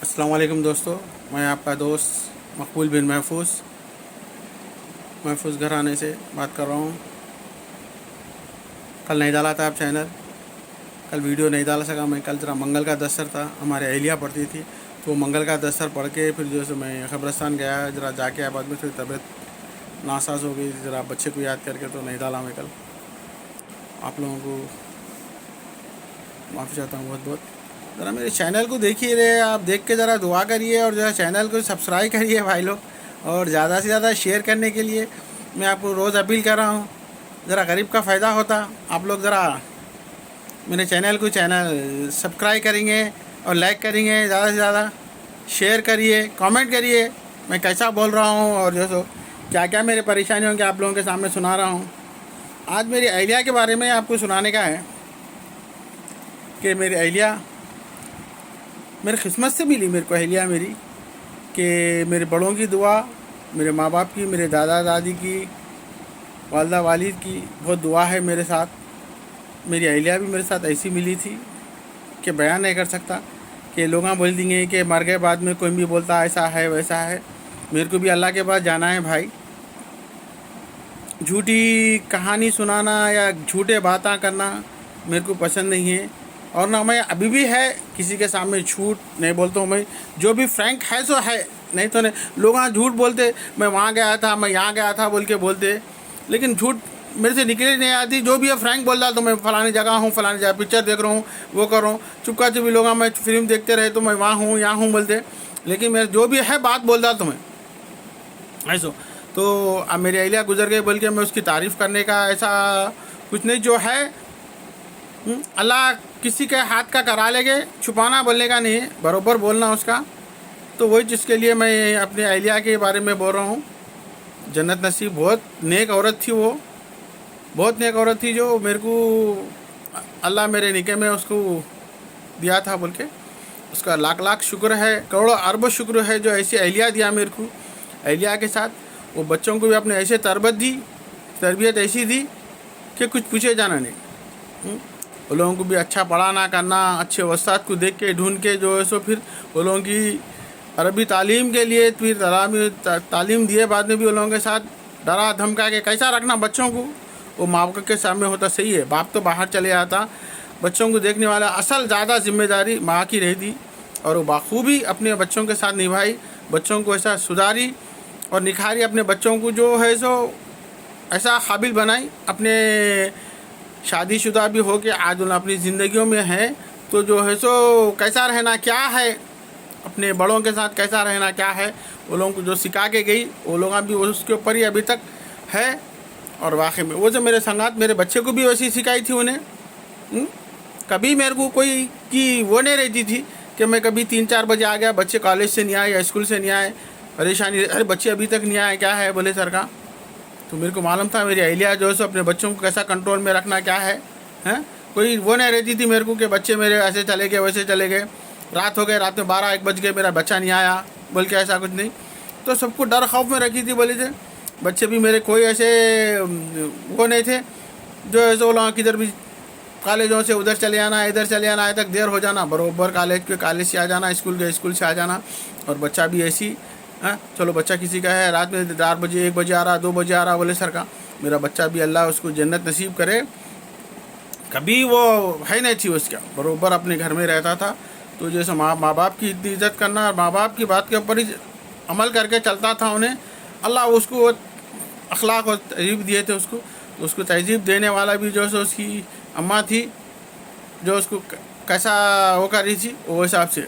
अस्सलाम वालेकुम दोस्तों, मैं आपका दोस्त मकबूल बिन महफूज़ घराने से बात कर रहा हूँ। कल नहीं डाला था आप चैनल, कल वीडियो नहीं डाल सका मैं। कल ज़रा मंगल का दस्तर था, हमारे अहलिया पढ़ती थी, तो मंगल का दस्तर पढ़ के फिर जो है मैं क़ब्रिस्तान गया, ज़रा जाके आया। बाद में थोड़ी तबीयत नासाज हो गई, ज़रा बच्चे को याद करके, तो नहीं डाला मैं कल। आप लोगों को माफ़ी चाहता हूँ बहुत बहुत। ज़रा मेरे चैनल को देखिए रहे, आप देख के ज़रा दुआ करिए और ज़रा चैनल को सब्सक्राइब करिए भाई लोग। और ज़्यादा से ज़्यादा शेयर करने के लिए मैं आपको रोज़ अपील कर रहा हूँ। ज़रा गरीब का फ़ायदा होता, आप लोग ज़रा मेरे चैनल को सब्सक्राइब करेंगे और लाइक करेंगे, ज़्यादा से ज़्यादा शेयर करिए, कमेंट करिए मैं कैसा बोल रहा हूँ और जो सो क्या क्या मेरे परेशानियों के आप लोगों के सामने सुना रहा हूँ। आज मेरी अहलिया के बारे में आपको सुनाने का है कि मेरी अहलिया मेरे किस्मत से मिली। मेरे को अहलिया मेरी कि मेरे बड़ों की दुआ, मेरे माँ बाप की, मेरे दादा दादी की, वालदा वालिद की बहुत दुआ है मेरे साथ। मेरी अहलिया भी मेरे साथ ऐसी मिली थी कि बयान नहीं कर सकता। कि लोग बोल देंगे कि मर गए बाद में कोई भी बोलता ऐसा है वैसा है। मेरे को भी अल्लाह के पास जाना है भाई। झूठी कहानी सुनाना या झूठे बातें करना मेरे को पसंद नहीं है। और ना मैं अभी भी है किसी के सामने झूठ नहीं बोलता हूँ। मैं जो भी फ्रैंक है सो है, नहीं तो नहीं। लोग झूठ बोलते, मैं वहाँ गया था, मैं यहाँ गया था बोल के बोलते, लेकिन झूठ मेरे से निकले नहीं आती। जो भी है फ्रैंक बोल रहा तो मैं फ़लानी जगह हूँ, फ़लानी जगह पिक्चर देख रहा हूँ, वो कर रहा हूँ। चुपका चुपी लोग मैं फिल्म देखते रहे तो मैं वहाँ हूँ यहाँ हूँ बोलते, लेकिन मेरे जो भी है बात बोल रहा तो मैं ऐसा। तो अब मेरी अहलिया गुजर गई बोल के मैं उसकी तारीफ़ करने का ऐसा कुछ नहीं। जो है अल्लाह किसी के हाथ का करा लेंगे, छुपाना बोलने का नहीं है, बरोबर बोलना उसका। तो वही जिसके लिए मैं अपनी अहलिया के बारे में बोल रहा हूँ। जन्नत नसीब, बहुत नेक औरत थी वो, बहुत नेक औरत थी जो मेरे को अल्लाह मेरे निके में उसको दिया था बोल के उसका लाख लाख शुक्र है, करोड़ों अरबों शुक्र है जो ऐसी अहलिया दिया मेरे को। अहलिया के साथ वो बच्चों को भी अपने ऐसे तरबियत ऐसी दी कि कुछ पूछे जाना नहीं। वो लोगों को भी अच्छा पढ़ाना करना, अच्छे उस्ताद को देख के ढूंढ के जो है सो फिर वो लोगों की अरबी तालीम के लिए फिर तालीम दिए। बाद में भी वो लोगों के साथ डरा धमका के कैसा रखना बच्चों को, वो माँ बाप के सामने होता। सही है, बाप तो बाहर चले जाता, बच्चों को देखने वाला असल ज़्यादा जिम्मेदारी माँ की रहती। और वो बाखूबी अपने बच्चों के साथ निभाई, बच्चों को ऐसा सुधारी और निखारी, अपने बच्चों को जो है सो ऐसा काबिल बनाई। अपने शादीशुदा भी हो के आज उन अपनी ज़िंदगियों में है तो जो है सो कैसा रहना क्या है, अपने बड़ों के साथ कैसा रहना क्या है, वो लोगों को जो सिखा के गई वो लोग भी उसके ऊपर ही अभी तक है। और वाकई में वो जो मेरे संगात मेरे बच्चे को भी वैसी सिखाई थी उन्हें। कभी मेरे को कोई की वो नहीं रहती थी कि मैं कभी 3-4 बजे आ गया, बच्चे कॉलेज से नहीं आए या स्कूल से नहीं आए, परेशानी, अरे बच्चे अभी तक नहीं आए क्या है बोले सर का। तो मेरे को मालूम था मेरी अहलिया जो है सो अपने बच्चों को कैसा कंट्रोल में रखना क्या है, हैं। कोई वो नहीं रहती थी मेरे को कि बच्चे मेरे ऐसे चले गए वैसे चले गए, रात हो गए, रात में 12-1 बज गए, मेरा बच्चा नहीं आया बोल के, ऐसा कुछ नहीं। तो सबको डर खौफ में रखी थी बोले थे। बच्चे भी मेरे कोई ऐसे वो नहीं थे जो ऐसे वो लोग किधर भी कॉलेजों से उधर चले आना, इधर चले आना, आए तक देर हो जाना, बरोबर कॉलेज से आ जाना, स्कूल से आ जाना। और बच्चा भी ऐसी, हाँ चलो बच्चा किसी का है रात में 4 बजे 1 बजे आ रहा, 2 बजे आ रहा बोले सर का, मेरा बच्चा भी अल्लाह उसको जन्नत नसीब करे। कभी वो है नहीं थी उसका, बरोबर अपने घर में रहता था। तो जैसे माँ बाप की इतनी इज़्ज़त करना और माँ बाप की बात के ऊपर ही अमल करके चलता था उन्हें अल्लाह उसको अखलाक और तहजीब दिए थे उसको। तो उसको तहजीब देने वाला भी जो है उसकी अम्मा थी जो उसको कैसा वो कर रही थी वो हिसाब से।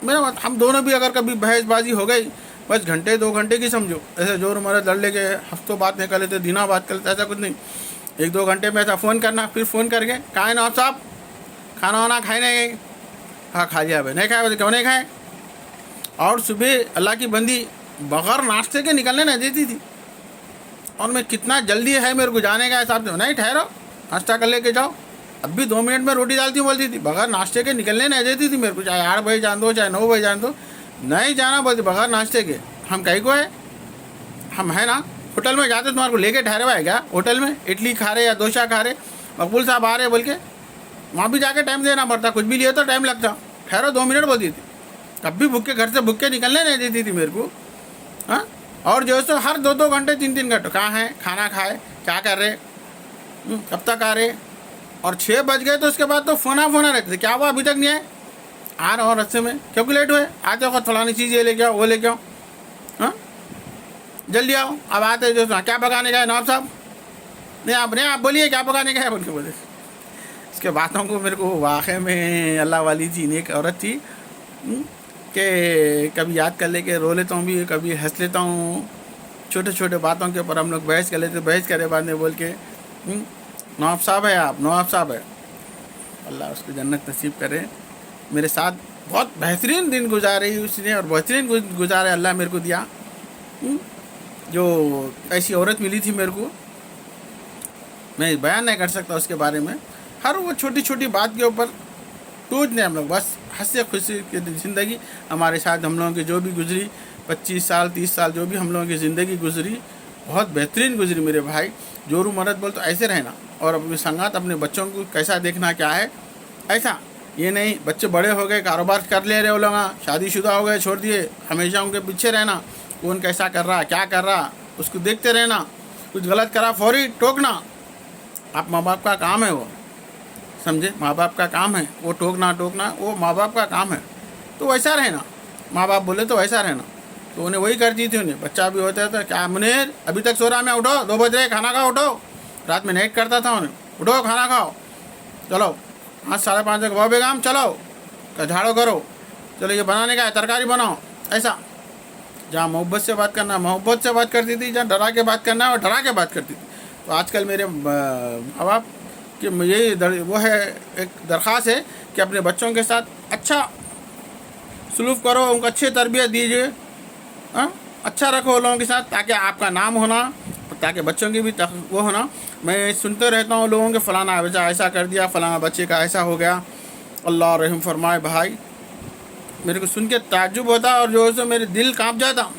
मेरा हम दोनों भी अगर कभी बहसबाजी हो गई बस घंटे 2 घंटे की समझो, ऐसे जोर मरद लड़ लेके हफ्तों बात नहीं कर लेते, दिनों बात कर लेते, ऐसा कुछ नहीं। 1-2 घंटे में ऐसा फ़ोन करना, फिर फ़ोन करके कहाँ है नवाब साहब, खाना वाना खाए नहीं गए, हाँ खा लिया भाई, नहीं खाए बोले क्यों नहीं खाए। और सुबह अल्लाह की बंदी बग़ैर नाश्ते के निकलने नहीं देती थी। और मैं कितना जल्दी है मेरे को जाने का हिसाब से, नहीं ठहरो नाश्ता कर लेके जाओ, अब भी 2 मिनट में रोटी डालती हूँ बोलती थी। बग़ैर नाश्ते के निकलने नहीं देती थी मेरे को, चाहे 8 बजे जान दो चाहे 9 बजे जान दो, नहीं जाना बोलती बग़ैर नाश्ते के। हम कहीं को है, हम है ना होटल में जाते तुम्हारे को लेके ठहरे हुआ है क्या, होटल में इडली खा रहे या डोसा खा रहे, मकबूल साहब आ रहे बोल के वहाँ भी जाके टाइम देना पड़ता, कुछ भी लिए तो टाइम लगता, ठहरो 2 मिनट बोलती थी। कभी भूखे घर से भूखे निकलने नहीं देती थी मेरे को। हाँ, और जो है सो हर 2-2 घंटे 3-3 घंटे कहाँ हैं, खाना खाए, क्या कर रहे, कब तक आ रहे। और 6 बज गए तो उसके बाद तो फोना रहते थे, क्या हुआ अभी तक नहीं आए, आ रहा हूँ रस्ते में, क्योंकि लेट हुए, आते वक्त फलानी चीज़ ये लेके आओ, वो लेके आओ, हाँ जल्दी आओ। अब आते जो क्या पकाने का है नवाब साहब, नहीं आप बोलिए क्या पकाने का है बोल के बोले। इसके बातों को मेरे को वाकई में अल्लाह वाली थी, नेक औरत थी कि कभी याद कर ले के रो लेता हूँ भी, कभी हंस लेता हूँ। छोटे छोटे बातों के ऊपर हम लोग बहस कर लेते, बहस करे बाद में बोल के नवाब साहब है आप, नवाब साहब है, अल्लाह उसको जन्नत नसीब करे। मेरे साथ बहुत बेहतरीन दिन गुजारे उसने, और बेहतरीन गुजारे अल्लाह मेरे को दिया। जो ऐसी औरत मिली थी मेरे को, मैं बयान नहीं कर सकता उसके बारे में। हर वो छोटी छोटी बात के ऊपर टूटने हम लोग बस हंसे खुशी की ज़िंदगी हमारे साथ हम लोगों की जो भी गुजरी, 25 साल 30 साल जो भी हम लोगों की ज़िंदगी गुजरी, बहुत बेहतरीन गुजरी मेरे भाई। जोरू मरद बोल तो ऐसे रहना, और अपने संगात अपने बच्चों को कैसा देखना क्या है ऐसा, ये नहीं बच्चे बड़े हो गए कारोबार कर ले रहे हो लोग, शादीशुदा हो गए छोड़ दिए, हमेशा उनके पीछे रहना, कौन कैसा कर रहा क्या कर रहा उसको देखते रहना, कुछ गलत करा फौरी टोकना। आप माँ बाप का काम है वो, समझे, माँ बाप का काम है वो टोकना वो माँ बाप का काम है। तो वैसा रहना, माँ बाप बोले तो वैसा रहना। तो उन्हें वही करती थी, उन्हें बच्चा भी होता था, क्या मुनीर अभी तक सो रहा, मैं उठो 2 बज रहे खाना खाओ, उठो। रात में नाइट करता था उन्हें, उठो खाना खाओ, चलो 5 साढ़े 5 तक बाबे काम, चलो झाड़ो करो, चलो ये बनाने का है तरकारी बनाओ। ऐसा जहाँ मोहब्बत से बात करना मोहब्बत से बात करती थी, जहाँ डरा के बात करना है और डरा के बात करती थी। तो आजकल मेरे माँ बाप कि यही वो है, एक दरख्वास्त है कि अपने बच्चों के साथ अच्छा सलूक करो, उनको अच्छी तरबियत दीजिए, अच्छा रखो लोगों के साथ, ताकि आपका नाम होना, ताकि बच्चों की भी वो होना। मैं सुनते रहता हूँ लोगों के फलाना बच्चा ऐसा कर दिया, फलाना बच्चे का ऐसा हो गया, अल्लाह रहम फरमाए। भाई मेरे को सुन के ताज्जुब होता और जो है मेरे दिल कांप जाता,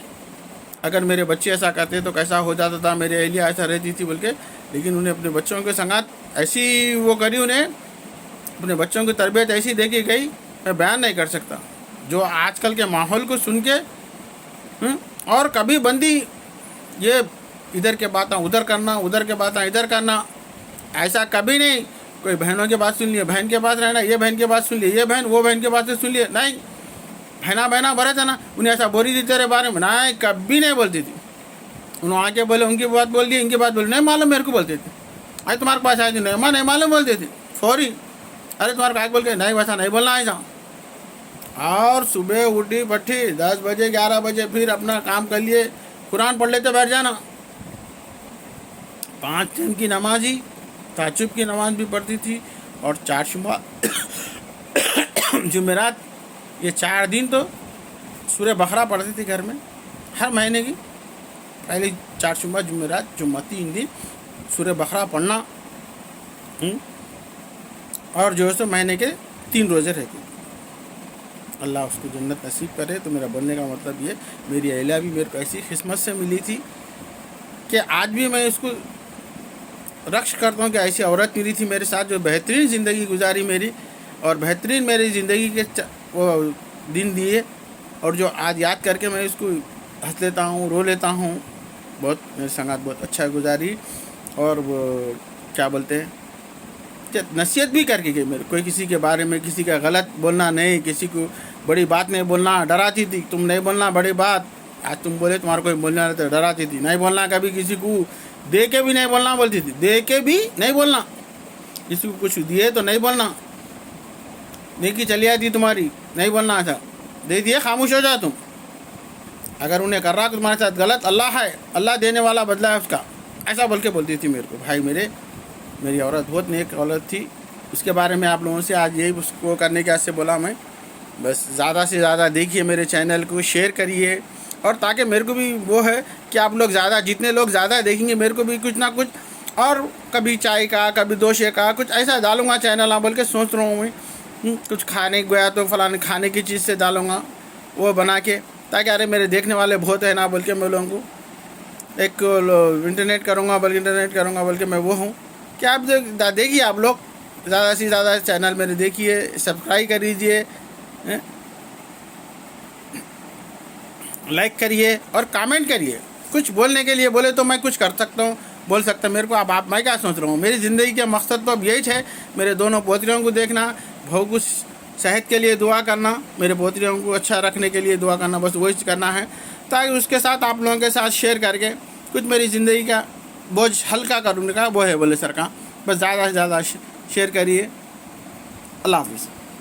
अगर मेरे बच्चे ऐसा करते तो कैसा हो जाता था, मेरी अहलिया ऐसा रहती थी बोल के। लेकिन उन्हें अपने बच्चों के संगात ऐसी वो करी, उन्हें अपने बच्चों की तरबियत ऐसी देखी गई, मैं बयान नहीं कर सकता। जो आजकल के माहौल को सुन के और कभी बंदी ये इधर के बातें उधर करना, उधर के बातें इधर करना, ऐसा कभी नहीं। कोई बहनों के बात सुन लिए बहन के पास रहना, ये बहन के बात सुन लिए ये बहन, वो बहन के बात से सुन लिए, नहीं बहना भरे थे ना, उन्हें ऐसा बोली थी तेरे बारे में, नहीं कभी नहीं बोलती थी। उन्होंने आके बोले उनकी बात बोल दी, इनकी बात बोली, नहीं मालूम मेरे को बोलती थी। अरे तुम्हारे पास आई थी, नहीं मालूम बोलती थी फौरी, अरे तुम्हारे पास बोल के नहीं वैसा नहीं बोलना ऐसा। और सुबह उठी पट्टी 10 बजे 11 बजे फिर अपना काम कर लिए, कुरान पढ़ लेते बैठ जाना। 5 दिन की नमाजी ताजुब की नमाज भी पढ़ती थी, और 4 जुम्मा जुमेरात, ये 4 दिन तो सूरह बकरा पढ़ती थी घर में हर महीने की। पहले 4 जुम्मा जुमेरात जुम्मा 3 दिन सूरह बकरा पढ़ना, और जो है सो महीने के 3 रोज़े रहते। अल्लाह उसको जन्नत नसीब करे। तो मेरा बोलने का मतलब ये, मेरी अहलिया भी मेरे को ऐसी किस्मत से मिली थी कि आज भी मैं इसको रक्ष करता हूँ कि ऐसी औरत मिली थी मेरे साथ जो बेहतरीन ज़िंदगी गुजारी मेरी, और बेहतरीन मेरी ज़िंदगी के वो दिन दिए, और जो आज याद करके मैं इसको हंस लेता हूँ, रो लेता हूँ। बहुत मेरे संगात बहुत अच्छा गुजारी, और वो क्या बोलते हैं नसीहत भी करके गई मेरे, कोई किसी के बारे में किसी का गलत बोलना नहीं, किसी को बड़ी बात नहीं बोलना, डराती थी तुम नहीं बोलना बड़ी बात, आज तुम बोले तुम्हारा कोई बोलना रहता, डराती थी नहीं बोलना, कभी किसी को दे के भी नहीं बोलना बोलती थी, दे के भी नहीं बोलना, किसी को कुछ दिए तो नहीं बोलना, नेकी चली आती तुम्हारी नहीं बोलना, था दे दिए खामोश हो जा तुम, अगर उन्हें कर रहा तुम्हारे साथ गलत, अल्लाह है, अल्लाह देने वाला बदला है उसका, ऐसा बोल के बोलती थी मेरे को। भाई मेरी औरत बहुत नेक औरत थी, उसके बारे में आप लोगों से आज यही उसको करने के वास्ते बोला मैं। बस ज़्यादा से ज़्यादा देखिए मेरे चैनल को, शेयर करिए, और ताकि मेरे को भी वो है कि आप लोग ज़्यादा, जितने लोग ज़्यादा देखेंगे मेरे को भी कुछ ना कुछ, और कभी चाय का कभी दोशे का कुछ ऐसा डालूंगा चैनल बोल के सोच रहा हूँ मैं। कुछ खाने गया तो फलाने खाने की चीज़ से डालूँगा वो बना के, ताकि अरे मेरे देखने वाले बहुत है ना बोल के मैं लोगों को एक इंटरनेट करूँगा बोल के मैं वो हूँ कि आप देखिए, आप लोग ज़्यादा से ज़्यादा चैनल मेरे देखिए, सब्सक्राइब कर दीजिए, लाइक करिए और कमेंट करिए। कुछ बोलने के लिए बोले तो मैं कुछ कर सकता हूँ, बोल सकता मेरे को। अब आप मैं क्या सोच रहा हूँ, मेरी ज़िंदगी का मकसद तो अब यही है, मेरे दोनों पोतरियों को देखना, बहू को सेहत के लिए दुआ करना, मेरे पोतरियों को अच्छा रखने के लिए दुआ करना, बस वही करना है, ताकि उसके साथ आप लोगों के साथ शेयर करके कुछ मेरी ज़िंदगी का बोझ हल्का करने का वो है बोले सर का। बस ज़्यादा से ज़्यादा शेयर करिए। अल्लाह हाफिज़।